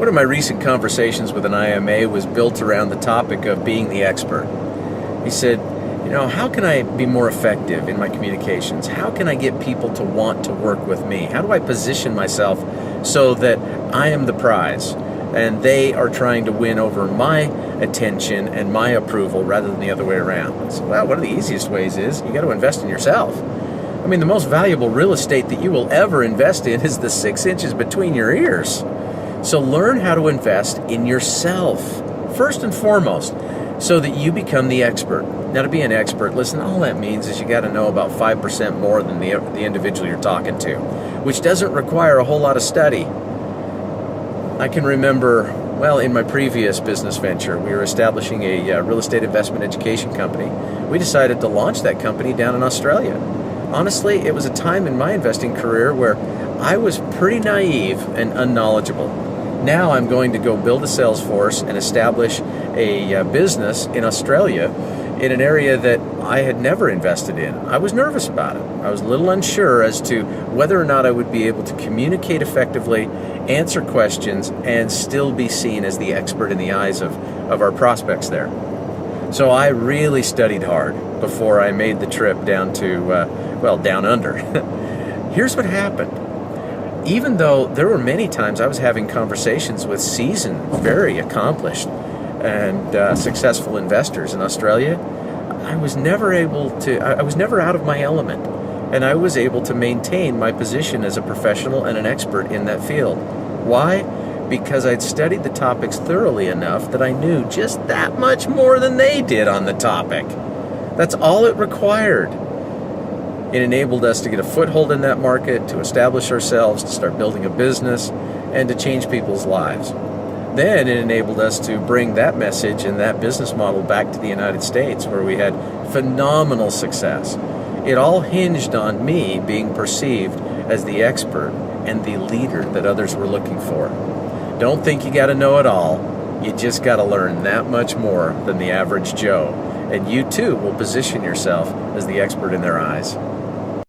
of my recent conversations with an IMA was built around the topic of being the expert. He said, how can I be more effective in my communications? How can I get people to want to work with me? How do I position myself so that I am the prize and they are trying to win over my attention and my approval rather than the other way around? I said, well, one of the easiest ways is you got to invest in yourself. I mean, the most valuable real estate that you will ever invest in is the 6 inches between your ears. So learn how to invest in yourself, first and foremost, so that you become the expert. Now, to be an expert, listen, all that means is you got to know about 5% more than the individual you're talking to, which doesn't require a whole lot of study. I can remember, in my previous business venture, we were establishing a real estate investment education company. We decided to launch that company down in Australia. Honestly, it was a time in my investing career where I was pretty naive and unknowledgeable. Now I'm going to go build a sales force and establish a business in Australia in an area that I had never invested in. I was nervous about it. I was a little unsure as to whether or not I would be able to communicate effectively, answer questions, and still be seen as the expert in the eyes of our prospects there. So I really studied hard before I made the trip down to, down under. Here's what happened. Even though there were many times I was having conversations with seasoned, very accomplished, and successful investors in Australia, I was never out of my element, and I was able to maintain my position as a professional and an expert in that field. Why? Because I'd studied the topics thoroughly enough that I knew just that much more than they did on the topic. That's all it required. It enabled us to get a foothold in that market, to establish ourselves, to start building a business, and to change people's lives. Then it enabled us to bring that message and that business model back to the United States, where we had phenomenal success. It all hinged on me being perceived as the expert and the leader that others were looking for. Don't think you got to know it all. You just got to learn that much more than the average Joe. And you too will position yourself as the expert in their eyes.